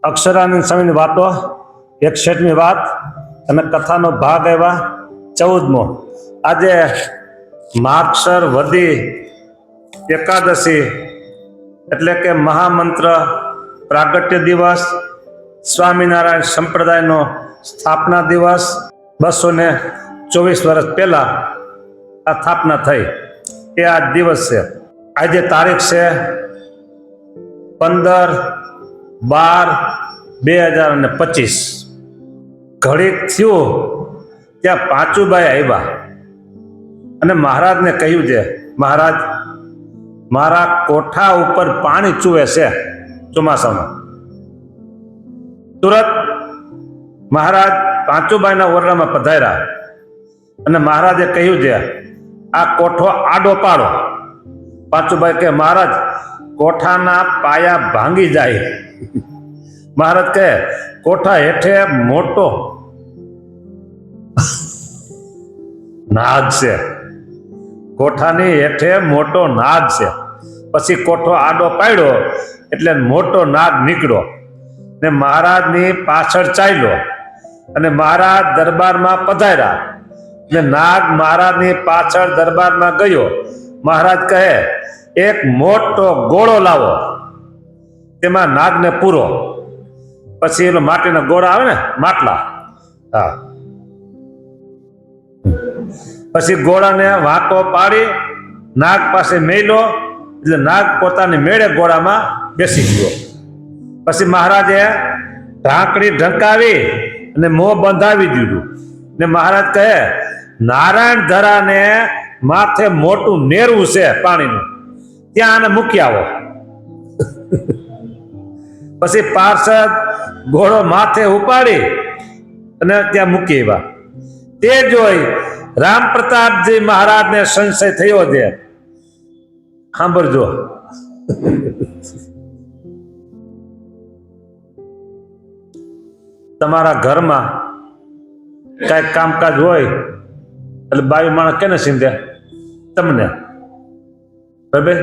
અક્ષરાનંદ સ્વામીની વાતો 61મી વાત અને કથાનો ભાગ આવ્યા 14મો। આજે માગસર વદી એકાદશી એટલે કે મહામંત્ર પ્રાગટ્ય દિવસ, સ્વામિનારાયણ સંપ્રદાયનો સ્થાપના દિવસ। 224 વર્ષ પહેલા આ સ્થાપના થઈ એ આ દિવસ છે। આજે તારીખ છે 15/12/2025। ઘડીક થયું ત્યાં પાંચુબાઈ આવ્યા અને મહારાજને કહ્યું છે, મહારાજ મારા કોઠા ઉપર પાણી ચૂવે છે ચોમાસામાં। તુરત મહારાજ પાંચુબાઈના ઓરડામાં પધાર્યા અને મહારાજે કહ્યું છે આ કોઠો આડો પાડો। પાંચુબાઈ કહે મહારાજ કોઠાના પાયા ભાંગી જાય। મહારાજ કહે કોઠા હેઠે મોટો નાગ છે, કોઠાની હેઠે મોટો નાગ છે। પછી કોઠો આડો પાડ્યો એટલે મોટો નાગ નીકળ્યો ને મહારાજની પાછળ ચાલ્યો અને મહારાજ દરબારમાં પધાર્યા ને નાગ મહારાજની પાછળ દરબારમાં ગયો। મહારાજ કહે એક મોટો ગોળો લાવો, તેમાં નાગને પૂરો। પછી એનો માટીના ગોળા આવે ને માટલા, હા, પછી ગોળાને વાંકો પાડી નાગ પાસે મેલ્યો એટલે નાગ પોતાની મેળે ગોળામાં બેસી ગયો। પછી મહારાજે ઢાંકણી ઢંકાવી અને મોં બંધાવી દીધું ને મહારાજ કહે નારાયણ ધરાને માથે મોટું નેરવું છે પાણીનું, ત્યાં આને મૂકી આવો। પછી પાર્ષદ ઘોડો માથે ઉપાડી અને ત્યાં મૂકી આવ્યા। તે જોઈ રામ પ્રતાપજી મહારાજને સંશય થયો છે। સાંભળજો, તમારા ઘરમાં કઈક કામકાજ હોય એટલે બાયું માણસ કેને સીંધે? તમને, બરાબર?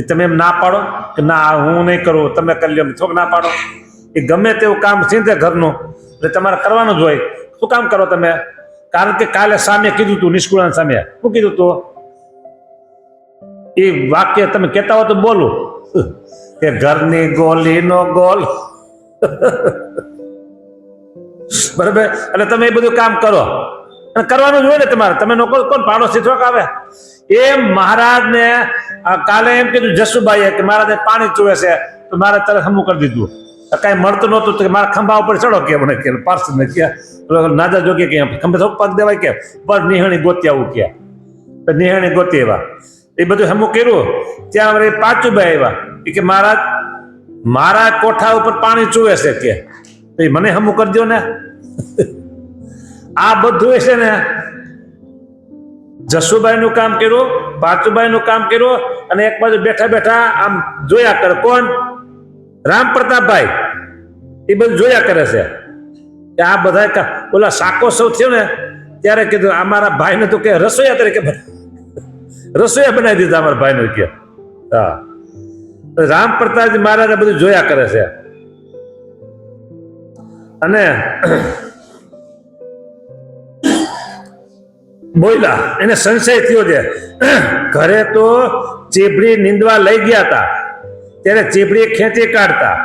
તમે એમ ના પાડો કે ના હું નહીં કરું, તમે કરી લો, થોડુંક ના પાડો। એ ગમે તેવું કામ સીંધે ઘરનું એટલે તમારે કરવાનું જ હોય। શું કામ કરો તમે? કારણ કે કાલે સામે કીધું તું, નિષ્કુળાન સામે શું કીધું તું? એ વાક્ય તમે કહેતા હો તો બોલું કે ઘરની ગોલી નો ગોલ, બરાબર? એટલે તમે એ બધું કામ કરો અને કરવાનું જ હોય ને તમારે। તમે નો કોણ પાડોશી થોડાક આવે? એમ મહારાજને કાલે એમ કીધું જસુબાઈએ કે મહારાજે પાણી ચૂવે છે તો મારે તરત હમું કરી દીધું। કઈ મળતું નહોતું તો મારા ખંભા ઉપર ચડો કે મને કે પાર્સદ ને કે નાજા જોગે કે ખંભે થોડું પગ દેવાય કે પર નિહાણી ગોતી આવું કે નિહાણી ગોતી એવા એ બધું હમું કર્યું। ત્યાં પાંચુબાઈ આવ્યા કે મહારાજ મારા કોઠા ઉપર પાણી ચૂવે છે કે મને હમું કરી દો ને। આ બધું છે ને જસુબાઈ નું કામ કર્યું, પાંચુબાઈ નું કામ કર્યું અને એક બાજુ બેઠા બેઠા આમ જોયા કરે કોણ? રામ પ્રતાપભાઈ એ બધું જોયા કરે છે કે આ બધા ઓલા શાકોત્સવ થયો ને ત્યારે કીધું અમારા ભાઈને તો કે રસોઈયા તરીકે રસોઈયા બનાવી દીધા અમારા ભાઈને કે હા। રામ પ્રતાપજી મહારાજ બધું જોયા કરે છે અને બોલ્યા, એને સંશય થયો છે। ઘરે તો ચીબડી નીંદવા લઈ ગયા હતા ત્યારે ચીબડી ખેંચી કાઢતા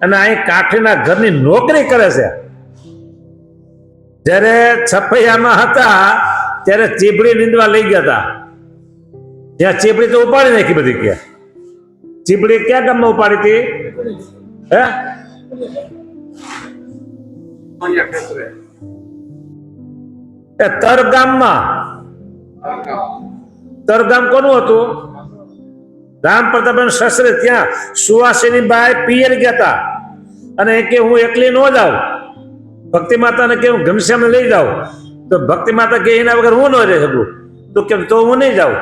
અને અહીં કાઠીના ઘરની નોકરી કરે છે। જ્યારે છપૈયામાં હતા ત્યારે ચીબડી નીંદવા લઈ ગયા હતા, ત્યાં ચીબડી તો ઉપાડી નાખી બધી કે ચીબડી ક્યાં ગામમાં ઉપાડી હતી? હે, તરગામમાં। તરગામ કોનું હતું? રામ પ્રતાપ સસરે ત્યાં સુવાસીની બાઈ પિયર ગયા હતા અને કે હું એકલી ન જાઉં, ભક્તિ માતાને કે હું ઘનશ્યામને લઈ જાઉં તો ભક્તિ માતા કે એના વગર હું ન રહી શકું તો કે તો હું નહીં જાઉં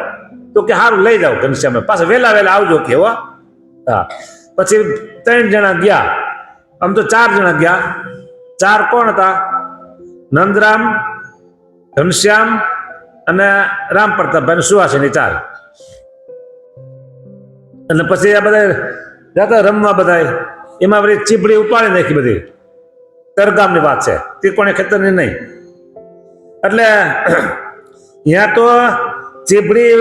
તો કે સારું લઈ જાઉં ઘનશ્યામને, પાછા વહેલા વહેલા આવજો કે હો। હા, પછી 3 જણા ગયા, આમ તો 4 જણા ગયા। 4 કોણ હતા? નંદરામ, ઘનશ્યામ અને રામ પ્રતાપભાઈ સુવાસીની 4। એટલે પછી આ બધા જતા રમવા બધા એમાં બધી ચીબડી ઉપાડી નાખી બધી, તરગામની વાત છે, ત્રિકોણી ખેતરની નહીં. એટલે ત્યાં તો ચીબડી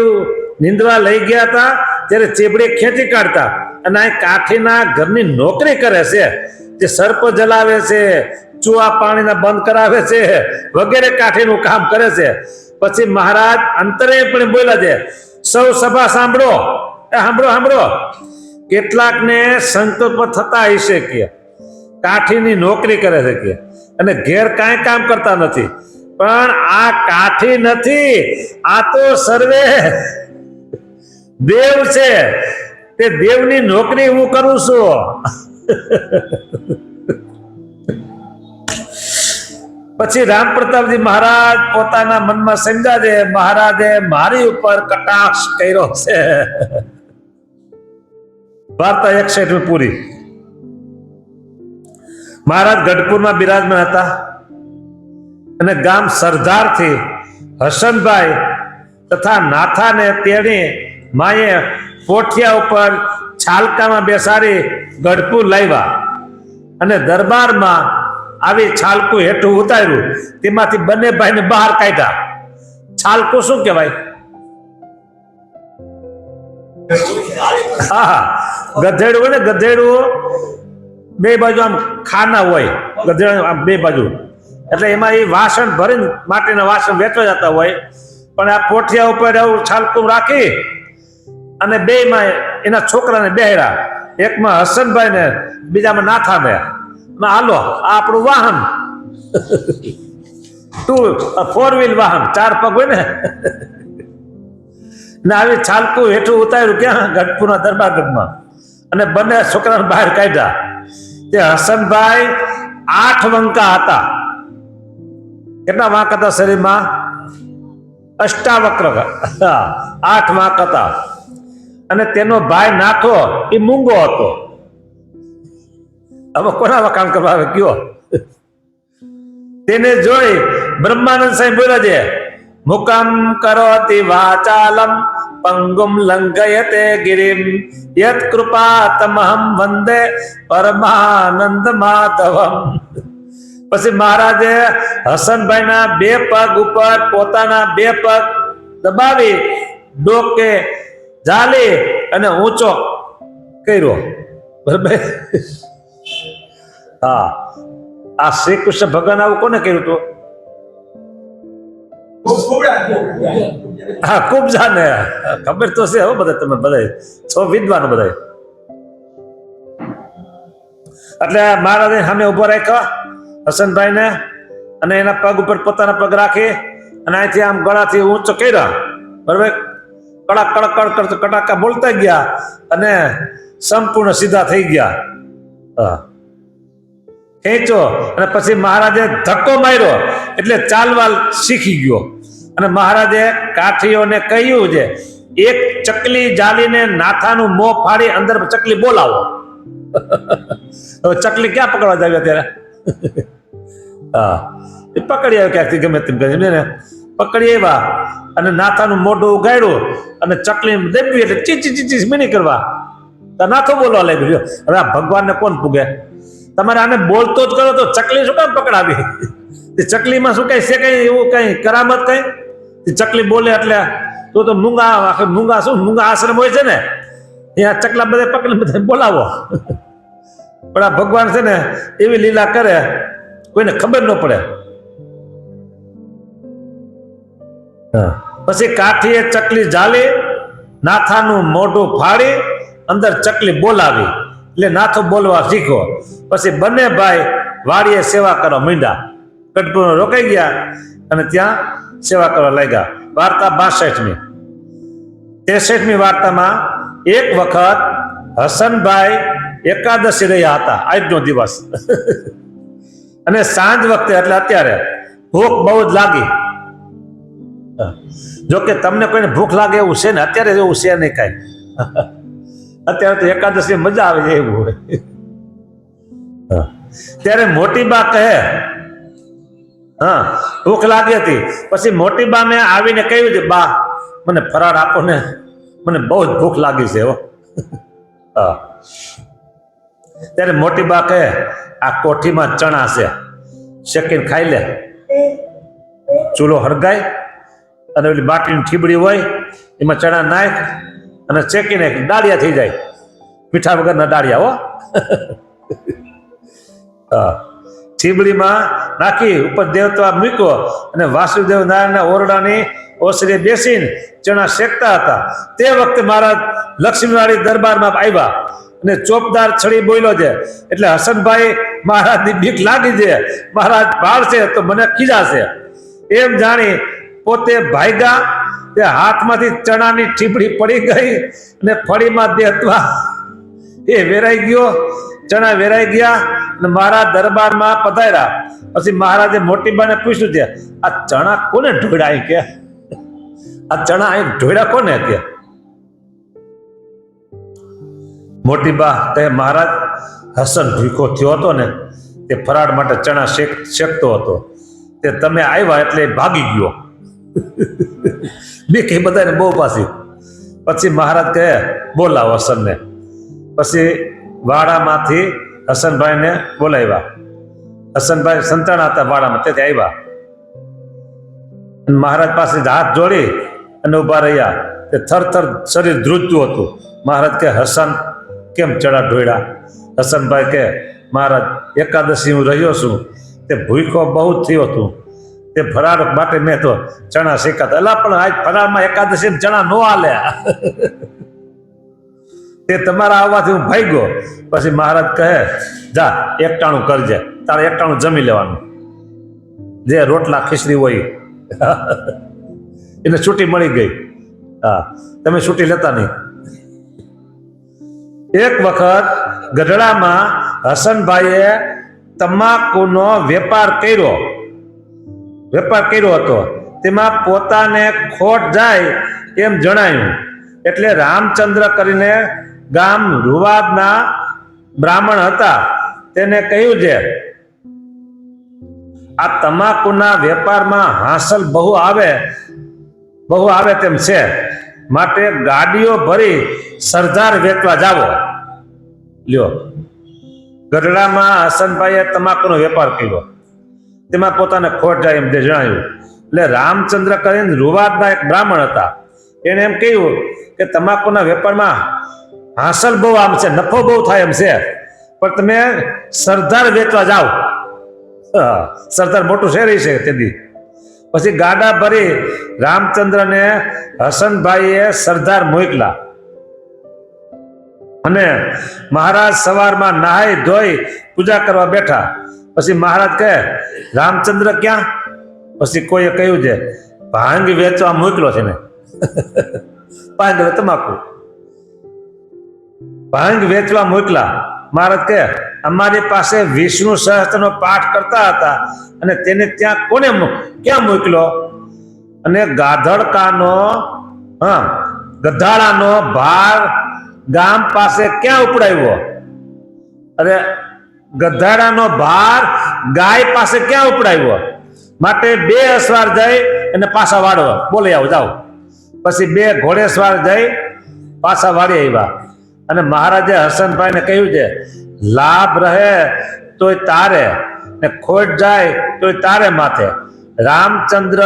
નીંદવા લઈ ગયા હતા ત્યારે ચીબડી ખેંચી કાઢતા, અને આ કાઠીના ઘરની નોકરી કરે છે, જે સર્પ જલાવે છે, ચૂવા પાણીના બંધ કરાવે છે, વગેરે કાઠીનું કામ કરે છે. પછી મહારાજ અંતરે પણ બોલ્યા છે, સૌ સભા સાંભળો, સાંભળો, કેટલાકને સંકલ્પ થતા હશે કે કાઠીની નોકરી કરે છે કે, અને ઘેર કાંઈ કામ કરતા નથી, પણ આ કાઠી નથી, આ તો સર્વે દેવ છે, તે દેવની નોકરી હું કરું છું. પછી રામ પ્રતાપજી મહારાજ પોતાના મનમાં સમજ્યા છે, મહારાજે મારી ઉપર કટાક્ષ કર્યો છે. વાર્તા 61 પૂરી. મહારાજ ગઢપુરમાં બિરાજમાન હતા અને ગામ સરદારથી હસનભાઈ તથા નાથાને તેણી માએ પોઠિયા ઉપર છાલકામાં બેસાડી ગઢપુર લાવ્યા અને દરબારમાં આવી છાલકું હેઠું ઉતાર્યું, તેમાંથી બંને ભાઈને બહાર કાઢ્યા. છાલકું શું કહેવાય? હા, ગધેડું હોય ને, ગધેડું બે બાજુ આમ ખાના હોય, ગધેડા આમ બે બાજુ, એટલે એમાં એ વાસણ ભરીને માટીના વાસણ વેચવા જતા હોય, પણ આ પોઠિયા ઉપર એવું છાલકું રાખી અને બેમાં એના છોકરાને બેહરા, એકમાં હસનભાઈ ને બીજામાં નાથાને, હાલો આ આપણું વાહન, 4 વ્હીલ વાહન, 4 પગ હોય ને આવી છાલકું હેઠું ઉતાર્યું ક્યાં? ગઢપુરના દરબારગઢમાં, અને બંને છોકરાને બહાર કાઢ્યા. તે હસનભાઈ 8 વંકા હતા. કેટલા વાંક હતા શરીરમાં? અષ્ટાવક્ર, 8 વાંક હતા. અને તેનો ભાઈ નાથો એ મૂંગો હતો. હવે કોના વખાણ કરવા આવે કયો? તેને જોઈ બ્રહ્માનંદ સાહેબ બોલ્યા છે, મુકમ કરોતિ વાચાલમ પંગુમ લંઘયતે ગિરિમ યત કૃપા તમહમ વંદે પરમાનંદ માધવમ. પછી મહારાજે હસનભાઈના 2 પગ ઉપર પોતાના 2 પગ દબાવી ડોકે ઝાલી અને ઊંચો કર્યો. બરાબર? હા, આ શ્રી કૃષ્ણ ભગવાન આવું કોને કર્યું હતું? હા, ખૂબ જાણે, ખબર તો છે. હવે બધા તમે બધા છો વિદ્વાનો બધા. એટલે મહારાજે સામે ઉભો રાખ્યો હસનભાઈ ને, અને એના પગ ઉપર પોતાના પગ રાખી અને અહીંથી આમ ગળાથી ઊંચો કર્યા. બરાબર? કડક કડક કડક કડાકા બોલતા ગયા અને સંપૂર્ણ સીધા થઈ ગયા. હા, ખેંચો, અને પછી મહારાજે ધક્કો માર્યો એટલે ચાલવા શીખી ગયો. અને મહારાજે કાઠીઓને કહ્યું છે, એક ચકલી જાલીને નાથાનું મોં ફાડી અંદર ચકલી બોલાવો. હવે ચકલી ક્યાં પકડવા જાય અત્યારે? હા, એ પકડી આવ્યો ક્યાંકથી, ગમે તેમ કરીને પકડી આવ્યા અને નાથાનું મોઢું ઉગાડ્યું અને ચકલી દેવી એટલે ચીચી ચીચી મીની કરવા નાથો બોલવા લાગ્યો. હવે આ ભગવાનને કોણ પૂગે? તમારે આને બોલતો જ કરો તો ચકલી શું કામ પકડાવી? ચકલીમાં શું કઈ છે? કઈ એવું કઈ કરામત કઈ? ચકલી બોલે એટલે તો મૂંગા શું મૂંગા આશ્રમ હોય છે ને, ત્યાં ચકલા બધા પકડી બધા બોલાવો. પણ આ ભગવાન છે ને એવી લીલા કરે, કોઈને ખબર ન પડે. પછી કાઠીએ ચકલી ઝાલી નાથાનું મોઢું ફાડી અંદર ચકલી બોલાવી એટલે નાથો બોલવા શીખો. પછી બંને ભાઈ વાડીએ સેવા કરવા માંડ્યા. ગઢપુર રોકાઈ ગયા અને ત્યાં સેવા કરવા લાગ્યા. વાર્તા 62મી. 63મી વાર્તામાં એક વખત હસનભાઈ એકાદશી રહ્યા હતા, આજનો દિવસ. અને સાંજ વખતે એટલે અત્યારે ભૂખ બહુ જ લાગી. જોકે તમને કોઈને ભૂખ લાગે એવું છે ને? અત્યારે એવું છે નહીં કાંઈ. અત્યારે તો એકાદશી મજા આવે છે એવું હોય. ત્યારે મોટી બા કહે, હા ભૂખ લાગી હતી. પછી મોટી બા મેં આવીને કહ્યું છે, બા મને ફરાળ આપો ને, મને બહુ જ ભૂખ લાગી છે. હા, ત્યારે મોટી બા કહે આ કોઠીમાં ચણા છે, શેકીને ખાઈ લે. ચૂલો હળગાય અને ઓલી બાટલીની ઠીબડી હોય એમાં ચણા નાખ અને શેકી નાખ, દાળિયા થઈ જાય, મીઠા વગરના દાળિયા. હો હા, ઠીબડીમાં નાખી ઉપર દેવતા મૂક્યો અને વાસુદેવ નારાયણના ઓરડાની ઓસરીએ બેસીને ચણા શેકતા હતા. તે વખતે મહારાજ લક્ષ્મીવાળી દરબારમાં આવ્યા અને ચોપદાર છડી બોલ્યો છે એટલે હસનભાઈ મહારાજની બીક લાગી છે, મહારાજ ભાળશે તો મને ખીજાશે એમ જાણી પોતે ભાગ્યા. તે હાથમાંથી ચણાની ઠીબડી પડી ગઈ અને ફળીમાં દેતવા એ વેરાઈ ગયો. ચણા વેરાઈ ગયા અને મહારાજ દરબારમાં પધાર્યા. પછી મહારાજે મોટી બાને પૂછ્યું છે આ ચણા કોને ઢોળ્યા? અહીં કે આ ચણા અહીં ઢોળ્યા કોને? કે મોટી બા કહે મહારાજ હસન ભૂખો થયો હતો ને તે ફરાળ માટે ચણા શેકતો હતો, તે તમે આવ્યા એટલે ભાગી ગયો. બીક એ બધાને બહુ પાછી. પછી મહારાજ કહે બોલાવો હસનને. પછી વાડામાંથી હસનભાઈને બોલાવ્યા. હસનભાઈ સંતાણા હતા વાડામાં, તેથી આવ્યા. મહારાજ પાસે હાથ જોડી અને ઉભા રહ્યા. તે થરથર શરીર ધ્રુજતું હતું. મહારાજ કે હસન કેમ ચણા ઢોળ્યા? હસનભાઈ કે મહારાજ એકાદશી હું રહ્યો છું, તે ભૂખો બહુ થયો હતું, તે ફરાળ માટે મેં તો ચણા શેકાતા. એલા પણ આજ ફરાળમાં એકાદશી ચણા નો હાલે. તે તમારા આવવાથી હું ભાગ્યો. પછી મહારાજ કહે જા એકટાણું કરજે, તારે એકટાણું જમી લેવાનું, જે રોટલા ખીચડી હોય એને છૂટી મળી ગઈ. હા, તમે છૂટી લેતા નહીં. એક વખત ગઢડામાં હસનભાઈએ તમાકુનો વેપાર કર્યો હતો. તેમાં પોતાને ખોટ જાય એમ જણાયું. એટલે રામચંદ્ર કરીને ગામ રૂવાદના બ્રાહ્મણ હતા, તેને કહ્યું છે આ તમાકુના વેપારમાં હાંસલ બહુ આવે તેમ છે, માટે ગાડીઓ ભરી સરદાર વેચવા જાવો. લ્યો, ગઢડામાં હસનભાઈએ તમાકુનો વેપાર કર્યો, તેમાં પોતાને ખોટ જાય એમ જણાયું. એટલે રામચંદ્ર કરીને રૂવાદના એક બ્રાહ્મણ હતા, એને એમ કહ્યું કે તમાકુના વેપારમાં હાંસલ બહુ આમ છે, નફો બહુ થાય એમ છે, પણ તમે સરદાર વેચવા જાઓ. સરદાર મોટું શહેરી છે તેથી. પછી ગાડા ભરી રામચંદ્રને હસનભાઈએ સરદાર મોકલા. અને મહારાજ સવારમાં નહાઈ ધોઈ પૂજા કરવા બેઠા. પછી મહારાજ કહે રામચંદ્ર ક્યાં? પછી કોઈએ કહ્યું છે ભાંગ વેચવા મોકલો છે ને. ભાંગ તમાકુ ભાંગ વેચવા મોકલા. મહારાજ કહે અમારી પાસે વિષ્ણુ સહસ્ત્રનો પાઠ કરતા હતા અને તેને ત્યાં કોને ક્યાં મોકલો? અને ગધાડાનો ભાર ગામ પાસે ક્યાં ઉપડાવ્યો? અરે ગધાડાનો ભાર ગાય પાસે ક્યાં ઉપડાવ્યો? માટે 2 અસવાર જઈ અને પાછા વાળવા બોલી આવો જાઓ. પછી 2 ઘોડેસવાર જઈ પાછા વાળી આવ્યા. અને મહારાજે હસનભાઈને કહ્યું છે લાભ રહે તોય તારે ને ખોટ જાય તોય તારે માથે. રામચંદ્ર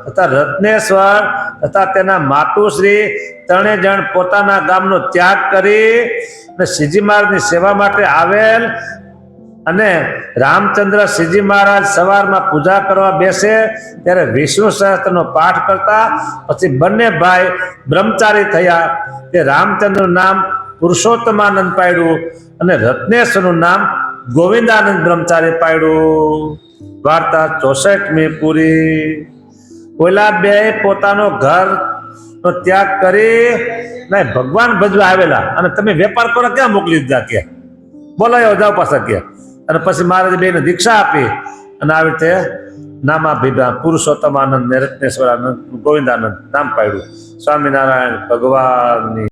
તથા રત્નેશ્વર તથા તેના માતુશ્રી 3 જણ પોતાના ગામનો ત્યાગ કરી અને શ્રીજી મહારાજની સેવા માટે આવેલ. અને રામચંદ્ર શ્રીજી મહારાજ સવારમાં પૂજા કરવા બેસે ત્યારે વિષ્ણુ સહસ્ત્રનો પાઠ કરતા. પછી બંને ભાઈ બ્રહ્મચારી થયા. તે રામચંદ્રનું નામ પુરુષોત્તમાનંદ પાડ્યું અને રત્નેશ્વરનું નામ ગોવિંદાનંદ બ્રહ્મચારી પાડ્યું. વાર્તા 64મી પૂરી. ઓલા 2 પોતાનો ઘરનો ત્યાગ કરી ભગવાન ભજવા આવેલા અને તમે વેપાર કરો ક્યાં મોકલી દીધા? કે બોલાયો જાઓ પાછા કે. અને પછી મહારાજે 2ને દીક્ષા આપી અને આવી રીતે નામાભિધાન પુરુષોત્તમાનંદ ને રત્નેશ્વરાનંદ ગોવિંદાનંદ નામ પાડ્યું. સ્વામિનારાયણ ભગવાનની